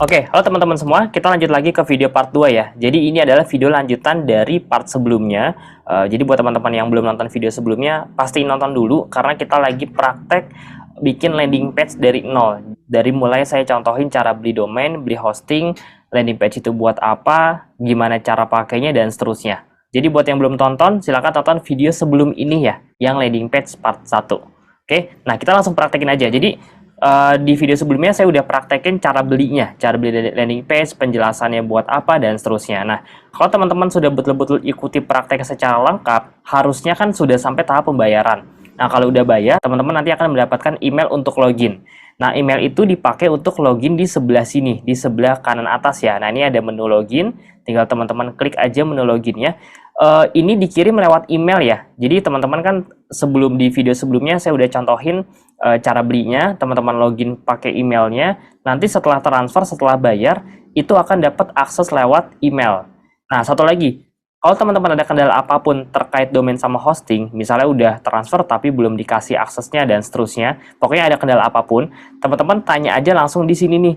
Oke, halo teman-teman semua. Kita lanjut lagi ke video part 2 ya. Jadi ini adalah video lanjutan dari part sebelumnya. Jadi buat teman-teman yang belum nonton video sebelumnya, pasti nonton dulu karena kita lagi praktek bikin landing page dari nol. Dari mulai saya contohin cara beli domain, beli hosting, landing page itu buat apa, gimana cara pakainya, dan seterusnya. Jadi buat yang belum tonton, silakan tonton video sebelum ini ya, yang landing page part 1. Oke, nah kita langsung praktekin aja. Jadi di video sebelumnya saya udah praktekin cara belinya, cara beli landing page, penjelasannya buat apa, dan seterusnya. Nah, kalau teman-teman sudah betul-betul ikuti praktek secara lengkap, harusnya kan sudah sampai tahap pembayaran. Nah, kalau udah bayar, teman-teman nanti akan mendapatkan email untuk login. Nah, email itu dipakai untuk login di sebelah sini, di sebelah kanan atas ya. Nah, ini ada menu login, tinggal teman-teman klik aja menu loginnya. Ini dikirim lewat email ya. Jadi teman-teman kan sebelum di video sebelumnya saya udah contohin cara belinya, teman-teman login pakai emailnya, nanti setelah transfer, setelah bayar, itu akan dapat akses lewat email. Nah, satu lagi, kalau teman-teman ada kendala apapun terkait domain sama hosting, misalnya udah transfer tapi belum dikasih aksesnya dan seterusnya, pokoknya ada kendala apapun, teman-teman tanya aja langsung di sini nih.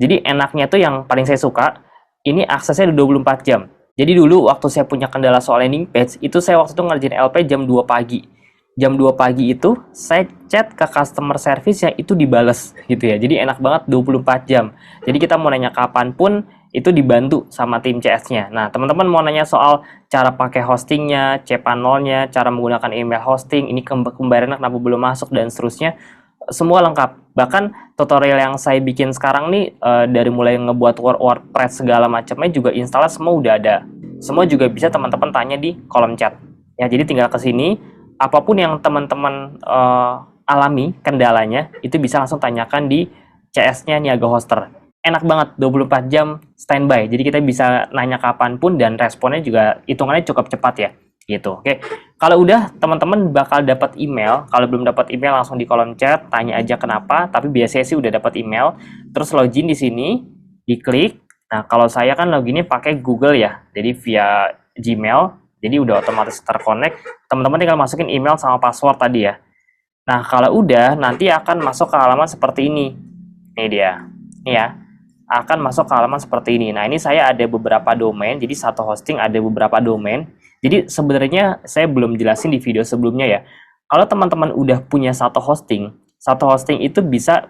Jadi enaknya tuh yang paling saya suka, ini aksesnya 24 jam. Jadi dulu waktu saya punya kendala soal landing page, itu saya waktu itu ngerjain LP jam 2 pagi. Jam 2 pagi itu saya chat ke customer service yang itu dibales gitu ya. Jadi enak banget 24 jam. Jadi kita mau nanya kapanpun itu dibantu sama tim CS-nya. Nah, teman-teman mau nanya soal cara pakai hostingnya, cPanel-nya, cara menggunakan email hosting, ini pembayarannya kenapa belum masuk dan seterusnya, semua lengkap. Bahkan tutorial yang saya bikin sekarang nih dari mulai ngebuat WordPress segala macamnya juga install semua udah ada. Semua juga bisa teman-teman tanya di kolom chat. Ya, jadi tinggal ke sini, apapun yang teman-teman alami kendalanya itu bisa langsung tanyakan di CS-nya Niaga Hoster. Enak banget, 24 jam standby. Jadi kita bisa nanya kapanpun dan responnya juga hitungannya cukup cepat ya. Gitu. Oke. Kalau udah teman-teman bakal dapat email. Kalau belum dapat email langsung di kolom chat tanya aja kenapa, tapi biasanya sih udah dapat email. Terus login di sini, diklik. Nah, kalau saya kan loginnya pakai Google ya. Jadi via Gmail. Jadi udah otomatis terconnect. Teman-teman tinggal masukin email sama password tadi ya. Nah, kalau udah nanti akan masuk ke halaman seperti ini. Ini dia. Ini ya. Akan masuk ke halaman seperti ini. Nah, ini saya ada beberapa domain. Jadi satu hosting ada beberapa domain. Jadi sebenarnya saya belum jelasin di video sebelumnya ya. Kalau teman-teman udah punya satu hosting itu bisa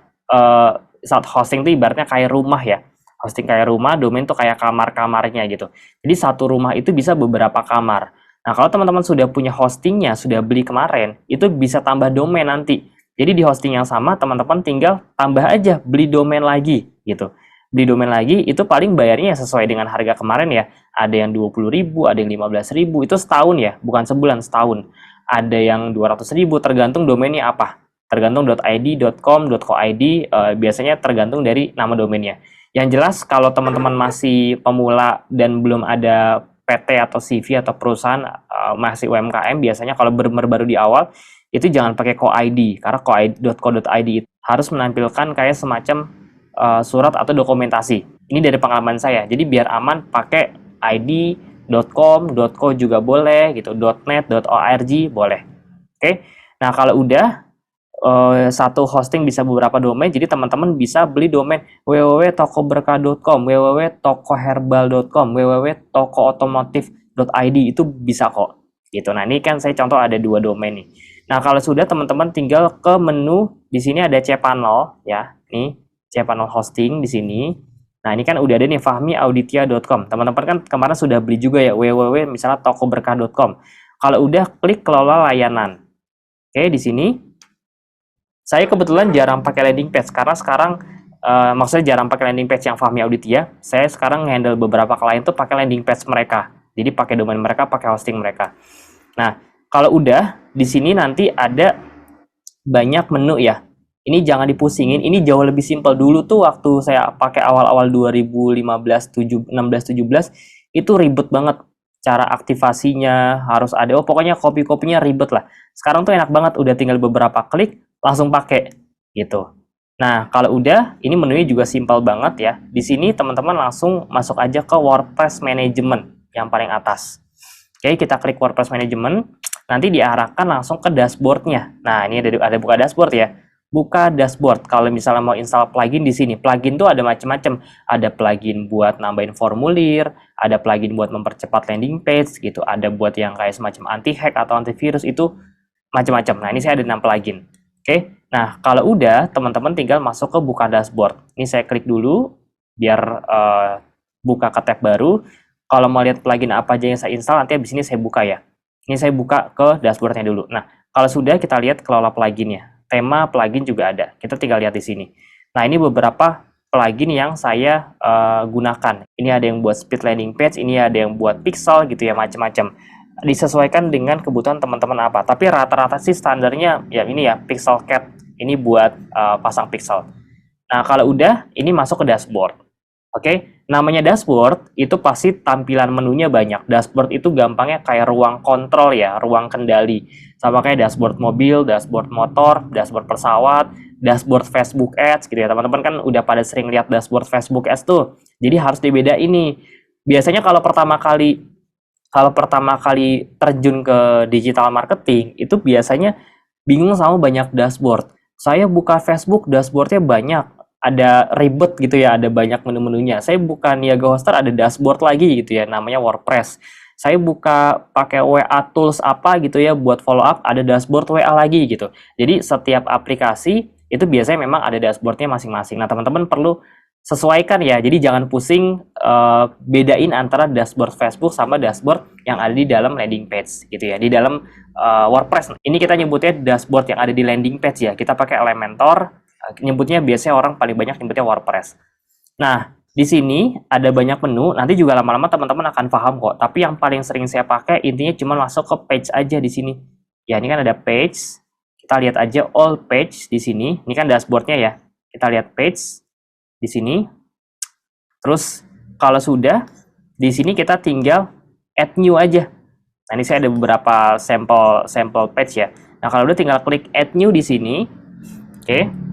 satu hosting itu ibaratnya kayak rumah ya. Hosting kayak rumah, domain tuh kayak kamar-kamarnya gitu. Jadi satu rumah itu bisa beberapa kamar. Nah, kalau teman-teman sudah punya hostingnya, sudah beli kemarin, itu bisa tambah domain nanti. Jadi di hosting yang sama, teman-teman tinggal tambah aja, beli domain lagi gitu. Beli domain lagi, itu paling bayarnya sesuai dengan harga kemarin ya. Ada yang 20.000, ada yang 15.000, itu setahun ya, bukan sebulan, setahun. Ada yang 200.000, tergantung domainnya apa. Tergantung .id, .com, .co.id, biasanya tergantung dari nama domainnya. Yang jelas kalau teman-teman masih pemula dan belum ada PT atau CV atau perusahaan masih UMKM, biasanya kalau baru di awal itu jangan pakai co.id karena co.id harus menampilkan kayak semacam surat atau dokumentasi. Ini dari pengalaman saya. Jadi biar aman pakai id, .com, .co juga boleh gitu, .net, .org boleh. Oke. Nah, kalau udah satu hosting bisa beberapa domain, jadi teman-teman bisa beli domain www.tokoberkah.com, www.tokoherbal.com, www.tokootomotif.id, itu bisa kok gitu. Nah, ini kan saya contoh ada 2 domain nih. Nah, kalau sudah teman-teman tinggal ke menu, di sini ada cPanel ya. Nih, cPanel hosting di sini. Nah, ini kan udah ada nih fahmiauditia.com. Teman-teman kan kemarin sudah beli juga ya www misalnya tokoberkah.com. Kalau udah klik kelola layanan. Oke, di sini saya kebetulan jarang pakai landing page karena sekarang maksudnya jarang pakai landing page yang Fahmi Auditia. Saya sekarang handle beberapa klien tuh pakai landing page mereka. Jadi pakai domain mereka, pakai hosting mereka. Nah, kalau udah di sini nanti ada banyak menu ya. Ini jangan dipusingin, ini jauh lebih simpel. Dulu tuh waktu saya pakai awal-awal 2015, 16, 17 itu ribet banget. Cara aktivasinya harus ada, pokoknya copy-copynya ribet lah. Sekarang tuh enak banget, udah tinggal beberapa klik langsung pakai gitu. Nah, kalau udah, ini menunya juga simpel banget ya. Di sini teman-teman langsung masuk aja ke WordPress Management yang paling atas. Oke, kita klik WordPress Management, nanti diarahkan langsung ke dashboardnya. Nah, ini ada buka dashboard ya. buka dashboard. Kalau misalnya mau install plugin di sini, plugin tuh ada macam-macam. Ada plugin buat nambahin formulir, ada plugin buat mempercepat landing page gitu, ada buat yang kayak semacam anti-hack atau antivirus, itu macam-macam. Nah, ini saya ada 6 plugin. Oke. Nah, kalau udah, teman-teman tinggal masuk ke buka dashboard. Ini saya klik dulu biar buka ke tab baru. Kalau mau lihat plugin apa aja yang saya install, nanti habis ini saya buka ya. Ini saya buka ke dashboardnya dulu. Nah, kalau sudah, kita lihat kelola pluginnya. Tema plugin juga ada. Kita tinggal lihat di sini. Nah, ini beberapa plugin yang saya gunakan. Ini ada yang buat speed landing page, ini ada yang buat pixel gitu ya, macam-macam. Disesuaikan dengan kebutuhan teman-teman apa. Tapi rata-rata sih standarnya ya ini ya, pixel cat. Ini buat pasang pixel. Nah, kalau udah, ini masuk ke dashboard. Oke, namanya dashboard itu pasti tampilan menunya banyak. Dashboard itu gampangnya kayak ruang kontrol ya, ruang kendali. Sama kayak dashboard mobil, dashboard motor, dashboard pesawat, dashboard Facebook Ads gitu ya. Teman-teman kan udah pada sering lihat dashboard Facebook Ads tuh. Jadi harus dibedain ini. Biasanya kalau pertama kali terjun ke digital marketing, itu biasanya bingung sama banyak dashboard. Saya buka Facebook, dashboardnya banyak, ada ribet gitu ya, ada banyak menu-menunya. Saya buka Niaga Hoster, ada dashboard lagi gitu ya, namanya WordPress. Saya buka pakai WA Tools apa gitu ya, buat follow up, ada dashboard WA lagi gitu. Jadi setiap aplikasi itu biasanya memang ada dashboardnya masing-masing. Nah, teman-teman perlu sesuaikan ya, jadi jangan pusing bedain antara dashboard Facebook sama dashboard yang ada di dalam landing page gitu ya, di dalam WordPress. Ini kita nyebutnya dashboard yang ada di landing page ya, kita pakai Elementor. Nyebutnya biasanya orang paling banyak nyebutnya WordPress. Nah, di sini ada banyak menu, nanti juga lama-lama teman-teman akan paham kok. Tapi yang paling sering saya pakai intinya cuma masuk ke page aja di sini. Ya, ini kan ada page. Kita lihat aja all page di sini. Ini kan dashboardnya ya. Kita lihat page di sini. Terus kalau sudah, di sini kita tinggal add new aja. Nah, ini saya ada beberapa sampel page ya. Nah, kalau udah tinggal klik add new di sini. Oke.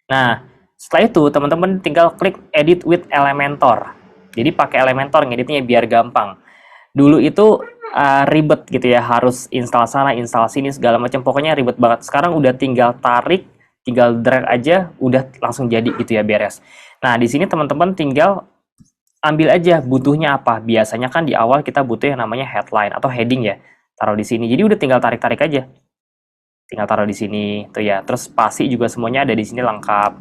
Nah, setelah itu teman-teman tinggal klik edit with Elementor. Jadi pakai Elementor ngeditnya biar gampang. Dulu itu ribet gitu ya, harus install sana, install sini segala macam. Pokoknya ribet banget. Sekarang udah tinggal tarik, tinggal drag aja, udah langsung jadi gitu ya, beres. Nah, di sini teman-teman tinggal ambil aja butuhnya apa. Biasanya kan di awal kita butuh yang namanya headline atau heading ya. Taruh di sini. Jadi udah tinggal tarik-tarik aja. Tinggal taruh di sini tuh ya. Terus spasi juga semuanya ada di sini lengkap.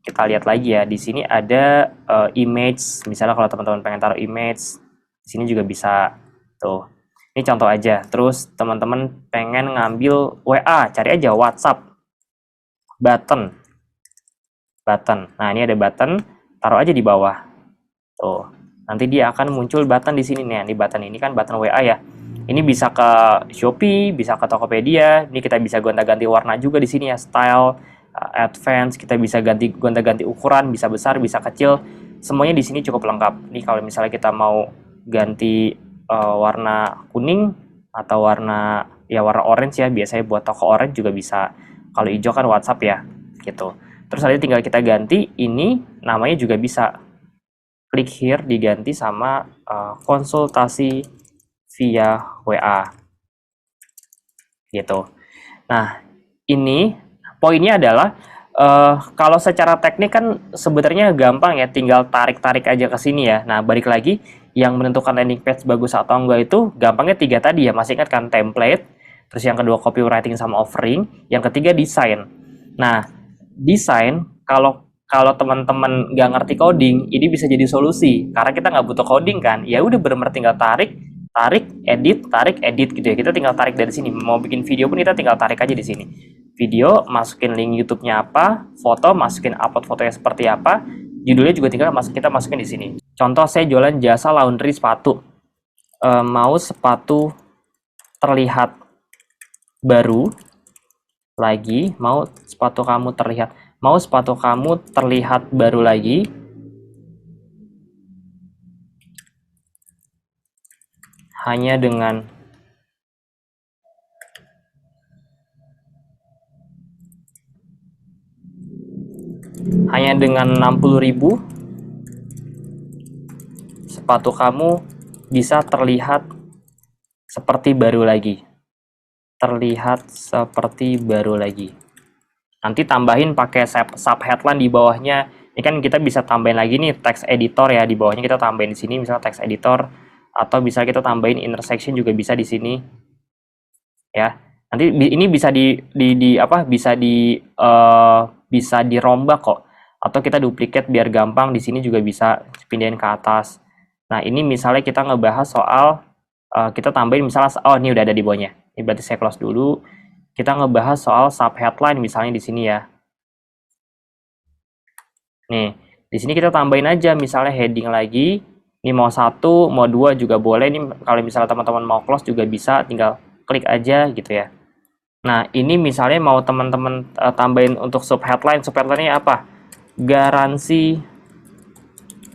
Kita lihat lagi ya. Di sini ada image. Misalnya kalau teman-teman pengen taruh image, di sini juga bisa tuh. Ini contoh aja. Terus teman-teman pengen ngambil WA, cari aja WhatsApp. Button. Nah, ini ada button, taruh aja di bawah. Tuh. Nanti dia akan muncul button di sini nih. Di button ini kan button WA ya. Ini bisa ke Shopee, bisa ke Tokopedia. Ini kita bisa gonta-ganti warna juga di sini ya, style, advance. Kita bisa gonta-ganti ukuran, bisa besar, bisa kecil. Semuanya di sini cukup lengkap. Ini kalau misalnya kita mau ganti warna kuning atau warna orange ya, biasanya buat toko orange juga bisa. Kalau hijau kan WhatsApp ya, gitu. Terus nanti tinggal kita ganti. Ini namanya juga bisa. Klik here diganti sama konsultasi via WA gitu. Nah, ini poinnya adalah kalau secara teknik kan sebenarnya gampang ya, tinggal tarik-tarik aja ke sini ya. Nah, balik lagi, yang menentukan landing page bagus atau enggak itu gampangnya 3 tadi ya. Masih ingat kan, template, terus yang kedua copywriting sama offering, yang ketiga desain. Nah, desain kalau teman-teman nggak ngerti coding, ini bisa jadi solusi karena kita nggak butuh coding kan. Ya udah bener-bener tinggal tarik, edit gitu ya. Kita tinggal tarik dari sini. Mau bikin video pun kita tinggal tarik aja di sini. Video, masukin link YouTube-nya apa, foto, masukin upload fotonya seperti apa, judulnya juga tinggal kita masukin di sini. Contoh saya jualan jasa laundry sepatu. Mau sepatu terlihat baru lagi, mau sepatu kamu terlihat baru lagi. Hanya dengan hanya dengan 60.000 sepatu kamu bisa terlihat seperti baru lagi. terlihat seperti baru lagi. Nanti tambahin pakai sub headline di bawahnya. Ini kan kita bisa tambahin lagi nih text editor ya, di bawahnya kita tambahin di sini misalnya text editor, atau bisa kita tambahin intersection juga bisa di sini ya. Nanti ini bisa bisa dirombak kok, atau kita duplikat biar gampang. Di sini juga bisa pindahin ke atas. Nah, ini misalnya kita ngebahas soal kita tambahin misalnya, oh ini udah ada di bawahnya. Ini berarti saya close dulu. Kita ngebahas soal sub headline misalnya di sini ya. Nih, di sini kita tambahin aja misalnya heading lagi. Ini mau 1, mau 2 juga boleh. Ini kalau misalnya teman-teman mau close juga bisa, tinggal klik aja gitu ya. Nah, ini misalnya mau teman-teman tambahin untuk sub headline. Sub headline-nya apa? Garansi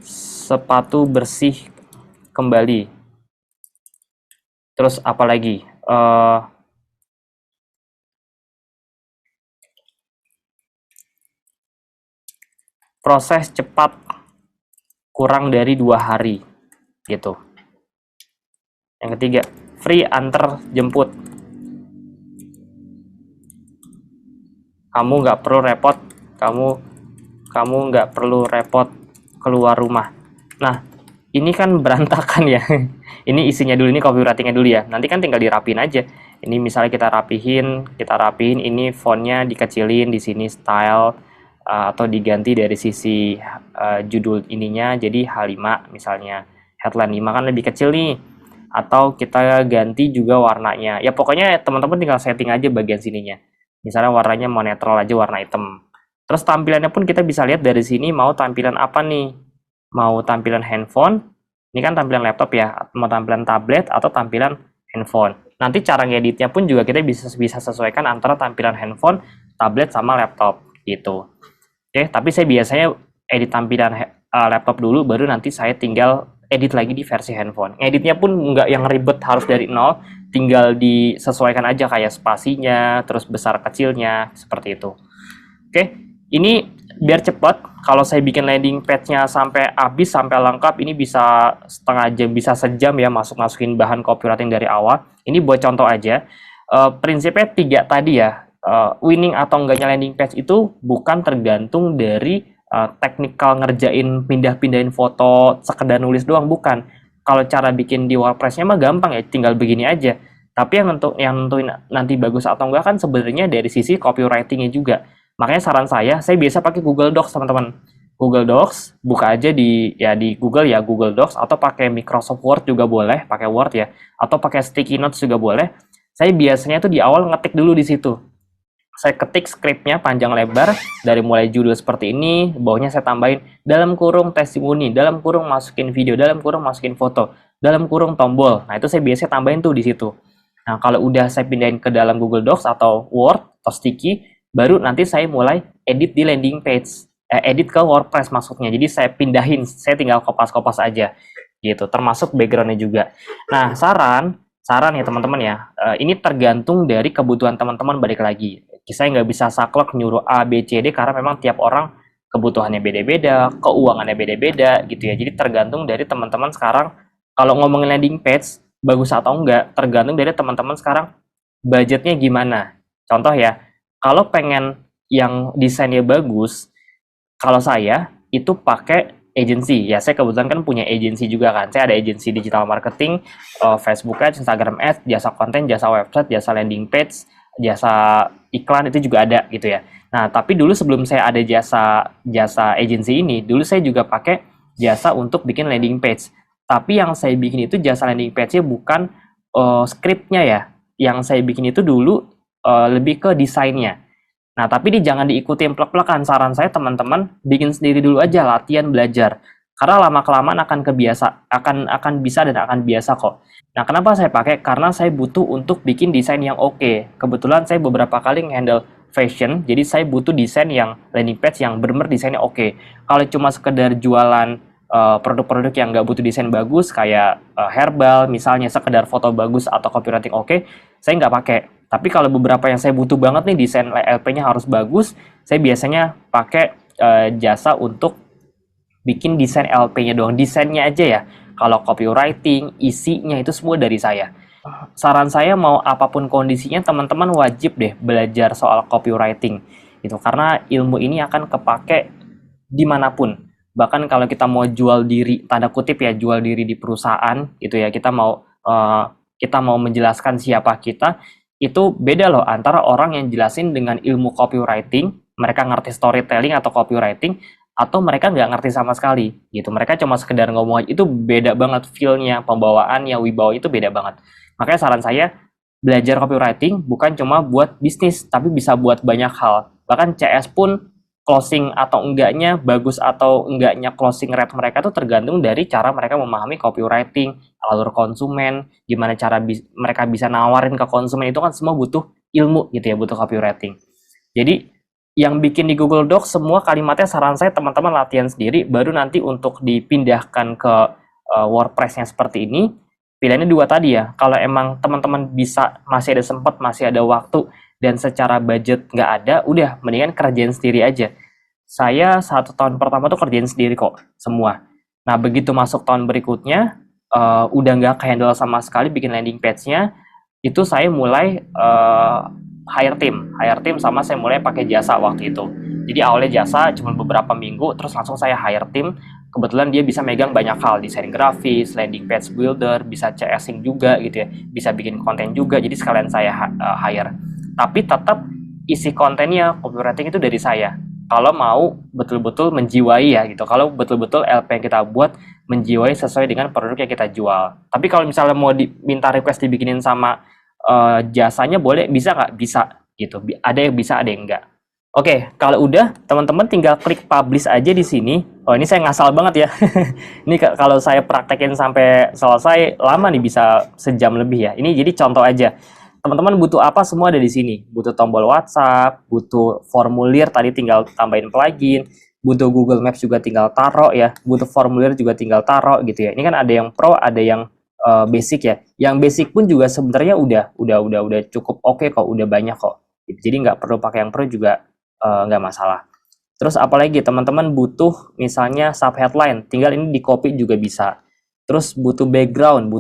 sepatu bersih kembali. Terus apa lagi? Proses cepat kurang dari 2 hari gitu. Yang ketiga, free antar jemput. Kamu nggak perlu repot, kamu nggak perlu repot keluar rumah. Nah, ini kan berantakan ya. Ini isinya dulu, ini copywritingnya dulu ya. Nanti kan tinggal dirapin aja. Ini misalnya kita rapihin, ini fontnya dikecilin, di sini style, atau diganti dari sisi judul ininya jadi H5 misalnya, headline 5 kan lebih kecil nih, atau kita ganti juga warnanya ya. Pokoknya teman-teman tinggal setting aja bagian sininya, misalnya warnanya mau netral aja, warna hitam. Terus tampilannya pun kita bisa lihat dari sini mau tampilan apa nih, mau tampilan handphone, ini kan tampilan laptop ya, mau tampilan tablet atau tampilan handphone. Nanti cara ngeditnya pun juga kita bisa sesuaikan antara tampilan handphone, tablet sama laptop gitu. Oke, tapi saya biasanya edit tampilan laptop dulu, baru nanti saya tinggal edit lagi di versi handphone. Editnya pun nggak yang ribet harus dari nol, tinggal disesuaikan aja kayak spasinya, terus besar kecilnya, seperti itu. Oke, ini biar cepat, kalau saya bikin landing page-nya sampai habis, sampai lengkap, ini bisa setengah jam, bisa sejam ya, masukin bahan copywriting dari awal. Ini buat contoh aja. Prinsipnya 3 tadi ya. Winning atau enggaknya landing page itu bukan tergantung dari teknikal ngerjain pindah-pindahin foto, sekedar nulis doang, bukan. Kalau cara bikin di WordPress-nya mah gampang ya, tinggal begini aja. Tapi yang nentuin nanti bagus atau enggak kan sebenarnya dari sisi copywriting-nya juga. Makanya saran saya biasa pakai Google Docs, teman-teman. Google Docs, buka aja di Google ya, Google Docs, atau pakai Microsoft Word juga boleh, pakai Word ya, atau pakai Sticky Notes juga boleh. Saya biasanya tuh di awal ngetik dulu di situ. Saya ketik skripnya panjang lebar, dari mulai judul seperti ini, bawahnya saya tambahin dalam kurung testimoni, dalam kurung masukin video, dalam kurung masukin foto, dalam kurung tombol. Nah, itu saya biasanya tambahin tuh di situ. Nah, kalau udah saya pindahin ke dalam Google Docs atau Word atau Sticky, baru nanti saya mulai edit di landing page. Edit ke WordPress maksudnya. Jadi saya pindahin, saya tinggal kopas-kopas aja gitu, termasuk backgroundnya juga. Nah, saran ya teman-teman ya, ini tergantung dari kebutuhan teman-teman, balik lagi. Saya nggak bisa saklek nyuruh A, B, C, D, karena memang tiap orang kebutuhannya beda-beda, keuangannya beda-beda gitu ya. Jadi tergantung dari teman-teman sekarang, kalau ngomongin landing page, bagus atau enggak, tergantung dari teman-teman sekarang budgetnya gimana. Contoh ya, kalau pengen yang desainnya bagus, kalau saya itu pakai agency. Ya, saya kebetulan kan punya agency juga kan. Saya ada agency digital marketing, Facebook Ads, Instagram Ads, jasa konten, jasa website, jasa landing page, jasa iklan, itu juga ada gitu ya. Nah, tapi dulu sebelum saya ada jasa agency ini, dulu saya juga pakai jasa untuk bikin landing page. Tapi yang saya bikin itu jasa landing page-nya bukan skripnya ya. Yang saya bikin itu dulu lebih ke desainnya. Nah, tapi jangan diikutin plek-plekan. Saran saya teman-teman bikin sendiri dulu aja, latihan belajar. Karena lama-kelamaan akan bisa dan akan biasa kok. Nah, kenapa saya pakai? Karena saya butuh untuk bikin desain yang oke. Kebetulan saya beberapa kali handle fashion, jadi saya butuh desain yang landing page yang benar-benar desainnya oke. Kalau cuma sekedar jualan produk-produk yang nggak butuh desain bagus, kayak herbal misalnya, sekedar foto bagus atau copywriting oke, saya nggak pakai. Tapi kalau beberapa yang saya butuh banget nih, desain LP-nya harus bagus, saya biasanya pakai jasa untuk bikin desain LP-nya doang, desainnya aja ya. Kalau copywriting, isinya itu semua dari saya. Saran saya mau apapun kondisinya teman-teman wajib deh belajar soal copywriting gitu, karena ilmu ini akan kepake dimanapun. Bahkan kalau kita mau jual diri, tanda kutip ya, jual diri di perusahaan gitu ya, kita mau menjelaskan siapa kita, itu beda loh antara orang yang jelasin dengan ilmu copywriting, mereka ngerti storytelling atau copywriting, atau mereka nggak ngerti sama sekali gitu, mereka cuma sekedar ngomong aja. Itu beda banget feel-nya, pembawaannya, wibawa itu beda banget. Makanya saran saya, belajar copywriting bukan cuma buat bisnis, tapi bisa buat banyak hal. Bahkan CS pun closing atau enggaknya, bagus atau enggaknya closing rate mereka tuh tergantung dari cara mereka memahami copywriting, alur konsumen, gimana cara mereka bisa nawarin ke konsumen, itu kan semua butuh ilmu gitu ya, butuh copywriting. Jadi yang bikin di Google Docs semua kalimatnya, saran saya teman-teman latihan sendiri, baru nanti untuk dipindahkan ke WordPress-nya seperti ini. Pilihannya dua tadi ya, kalau emang teman-teman bisa, masih ada sempat, masih ada waktu, dan secara budget nggak ada, udah mendingan kerjain sendiri aja. Saya 1 tahun pertama tuh kerjain sendiri kok, semua. Nah, begitu masuk tahun berikutnya, udah nggak handle sama sekali bikin landing page-nya, itu saya mulai hire team sama saya mulai pakai jasa waktu itu. Jadi awalnya jasa cuma beberapa minggu, terus langsung saya hire team. Kebetulan dia bisa megang banyak hal, desain grafis, landing page builder, bisa CSing juga gitu ya, bisa bikin konten juga, jadi sekalian saya hire. Tapi tetap isi kontennya, copywriting itu dari saya. Kalau mau betul-betul menjiwai ya gitu, kalau betul-betul LP yang kita buat menjiwai sesuai dengan produk yang kita jual. Tapi kalau misalnya mau diminta request dibikinin sama jasanya, boleh, bisa nggak? Bisa gitu. Ada yang bisa, ada yang enggak. Oke, kalau udah, teman-teman tinggal klik publish aja di sini. Oh, ini saya ngasal banget ya. Ini kalau saya praktekin sampai selesai, lama nih, bisa sejam lebih ya. Ini jadi contoh aja. Teman-teman butuh apa, semua ada di sini. Butuh tombol WhatsApp, butuh formulir, tadi tinggal tambahin plugin. Butuh Google Maps juga tinggal taruh ya. Butuh formulir juga tinggal taruh gitu ya. Ini kan ada yang pro, ada yang basic ya. Yang basic pun juga sebenarnya udah cukup oke kok, udah banyak kok. Jadi nggak perlu pakai yang pro juga, nggak masalah. Terus apalagi teman-teman butuh misalnya sub headline, tinggal ini di copy juga bisa. Terus butuh background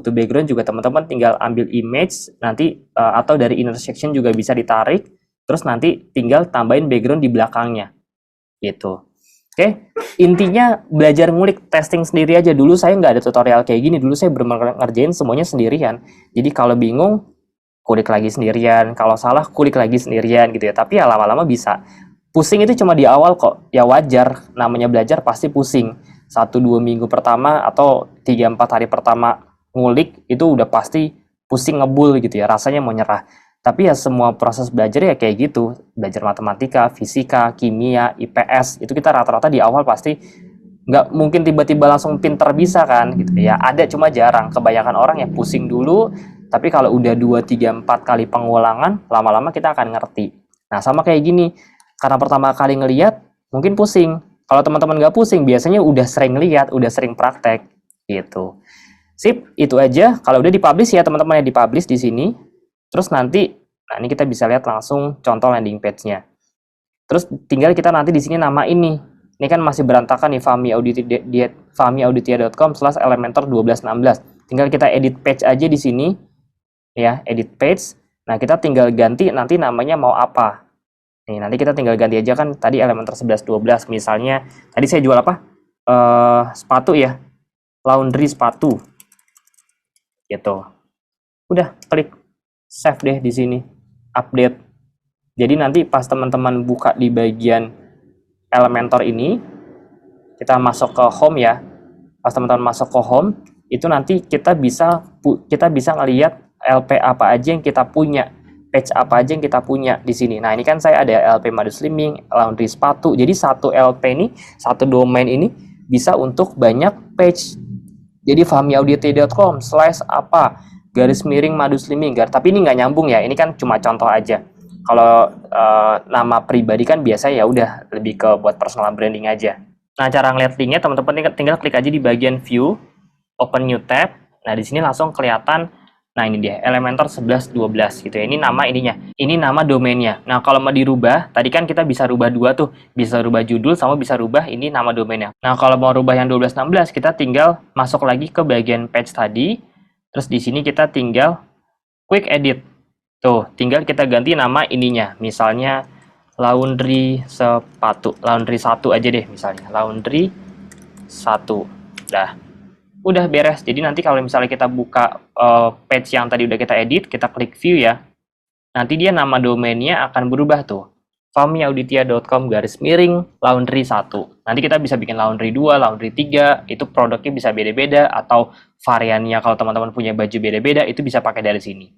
juga teman-teman tinggal ambil image nanti, atau dari inner section juga bisa ditarik, terus nanti tinggal tambahin background di belakangnya gitu. Oke, intinya belajar ngulik, testing sendiri aja. Dulu saya nggak ada tutorial kayak gini, dulu saya benar-benar ngerjain semuanya sendirian. Jadi kalau bingung, kulik lagi sendirian, kalau salah kulik lagi sendirian gitu ya. Tapi ya lama-lama bisa. Pusing itu cuma di awal kok, ya wajar, namanya belajar pasti pusing. 1-2 minggu pertama atau 3-4 hari pertama ngulik, itu udah pasti pusing ngebul gitu ya, rasanya mau nyerah. Tapi ya semua proses belajar ya kayak gitu, belajar matematika, fisika, kimia, IPS, itu kita rata-rata di awal pasti nggak mungkin tiba-tiba langsung pinter bisa kan gitu ya, ada cuma jarang. Kebanyakan orang ya pusing dulu, tapi kalau udah 2, 3, 4 kali pengulangan, lama-lama kita akan ngerti. Nah, sama kayak gini, karena pertama kali ngeliat mungkin pusing. Kalau teman-teman nggak pusing, biasanya udah sering lihat, udah sering praktek gitu. Sip, itu aja. Kalau udah dipublish ya teman-teman, ya dipublish di sini. Terus nanti, nah ini kita bisa lihat langsung contoh landing page-nya. Terus tinggal kita nanti di sini nama ini. Ini kan masih berantakan nih, fahmiauditia.com/elementor1216. Tinggal kita edit page aja di sini ya, edit page. Nah, kita tinggal ganti nanti namanya mau apa. Nih, nanti kita tinggal ganti aja, kan tadi Elementor 11-12 misalnya. Tadi saya jual apa? Sepatu ya. Laundry sepatu. Gitu. Udah, klik save deh di sini. Update. Jadi nanti pas teman-teman buka di bagian Elementor ini, kita masuk ke home ya. Pas teman-teman masuk ke home, itu nanti kita bisa ngelihat LP apa aja yang kita punya, page apa aja yang kita punya di sini. Nah, ini kan saya ada LP Madu Slimming, laundry sepatu. Jadi satu LP ini, satu domain ini bisa untuk banyak page. Jadi fahmiauditia.com/apa garis miring Madu Slimming. Tapi ini nggak nyambung ya. Ini kan cuma contoh aja. Kalau nama pribadi kan biasa ya udah lebih ke buat personal branding aja. Nah, cara ngeliat linknya teman-teman tinggal klik aja di bagian view, open new tab. Nah, di sini langsung kelihatan. Nah, ini dia, Elementor 11-12 gitu ya. Ini nama ininya, ini nama domainnya. Nah, kalau mau dirubah, tadi kan kita bisa rubah dua tuh. Bisa rubah judul sama bisa rubah ini nama domainnya. Nah, kalau mau rubah yang 12-16, kita tinggal masuk lagi ke bagian page tadi. Terus di sini kita tinggal quick edit. Tuh, tinggal kita ganti nama ininya. Misalnya laundry sepatu, laundry 1 aja deh misalnya. Laundry 1. Dah. Udah beres. Jadi nanti kalau misalnya kita buka page yang tadi udah kita edit, kita klik view ya. Nanti dia nama domainnya akan berubah tuh. fahmiauditia.com/laundry 1. Nanti kita bisa bikin laundry 2, laundry 3, itu produknya bisa beda-beda, atau variannya kalau teman-teman punya baju beda-beda, itu bisa pakai dari sini.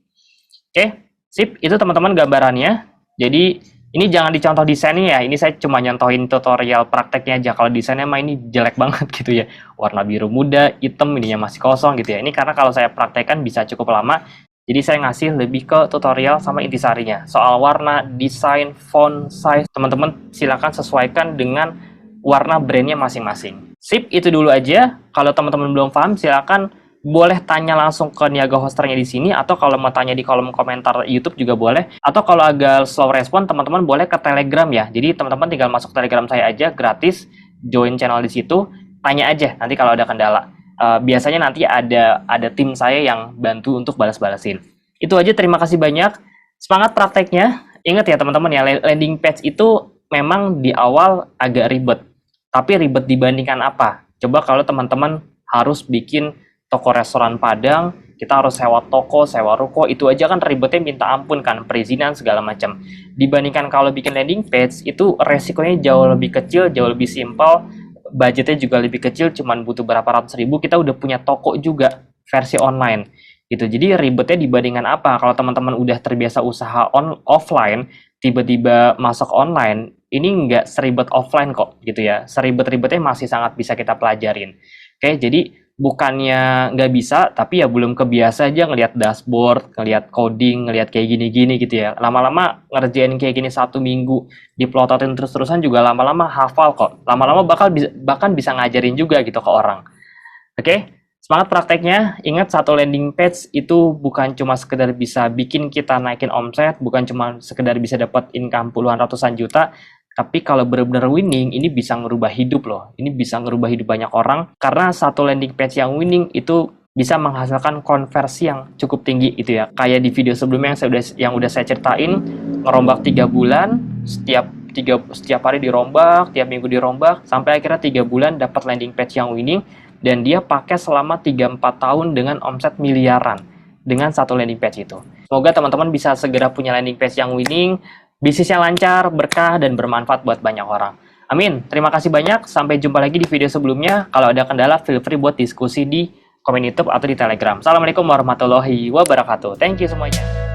Oke, sip, itu teman-teman gambarannya. Jadi, ini jangan dicontoh desainnya ya, ini saya cuma nyontohin tutorial prakteknya aja. Kalau desainnya mah ini jelek banget gitu ya. Warna biru muda, hitam, ininya masih kosong gitu ya. Ini karena kalau saya praktekkan bisa cukup lama. Jadi saya ngasih lebih ke tutorial sama intisarinya. Soal warna, desain, font, size, teman-teman silakan sesuaikan dengan warna brandnya masing-masing. Sip, itu dulu aja. Kalau teman-teman belum paham, silakan boleh tanya langsung ke Niaga Hosternya di sini, atau kalau mau tanya di kolom komentar YouTube juga boleh. Atau kalau agak slow respon, teman-teman boleh ke Telegram ya. Jadi teman-teman tinggal masuk Telegram saya aja, gratis, join channel di situ, tanya aja nanti kalau ada kendala. Biasanya nanti ada tim saya yang bantu untuk balas-balasin. Itu aja, terima kasih banyak. Semangat prakteknya. Ingat ya teman-teman ya, landing page itu memang di awal agak ribet. Tapi ribet dibandingkan apa? Coba kalau teman-teman harus bikin toko restoran Padang, kita harus sewa toko, sewa ruko, itu aja kan ribetnya minta ampun kan, perizinan segala macam. Dibandingkan kalau bikin landing page, itu resikonya jauh lebih kecil, jauh lebih simpel, budgetnya juga lebih kecil, cuman butuh berapa ratus ribu, kita udah punya toko juga versi online gitu. Jadi ribetnya dibandingkan apa? Kalau teman-teman udah terbiasa usaha offline, tiba-tiba masuk online, ini nggak seribet offline kok gitu ya. Seribet-ribetnya masih sangat bisa kita pelajarin. Oke, jadi bukannya nggak bisa, tapi ya belum kebiasa aja ngelihat dashboard, ngelihat coding, ngelihat kayak gini-gini gitu ya. Lama-lama ngerjain kayak gini 1 minggu, diplototin terus-terusan juga lama-lama hafal kok. Lama-lama bahkan bisa ngajarin juga gitu ke orang. Oke, semangat prakteknya. Ingat, satu landing page itu bukan cuma sekedar bisa bikin kita naikin omset, bukan cuma sekedar bisa dapat income puluhan ratusan juta, tapi kalau benar-benar winning, ini bisa ngerubah hidup loh. Ini bisa ngerubah hidup banyak orang, karena satu landing page yang winning itu bisa menghasilkan konversi yang cukup tinggi itu ya. Kayak di video sebelumnya yang udah saya ceritain, ngerombak 3 bulan, setiap hari dirombak, tiap minggu dirombak, sampai akhirnya 3 bulan dapat landing page yang winning, dan dia pakai selama 3-4 tahun dengan omset miliaran dengan satu landing page itu. Semoga teman-teman bisa segera punya landing page yang winning, bisnisnya lancar, berkah, dan bermanfaat buat banyak orang. Amin. Terima kasih banyak. Sampai jumpa lagi di video sebelumnya. Kalau ada kendala, feel free buat diskusi di komen YouTube atau di Telegram. Assalamualaikum warahmatullahi wabarakatuh. Thank you semuanya.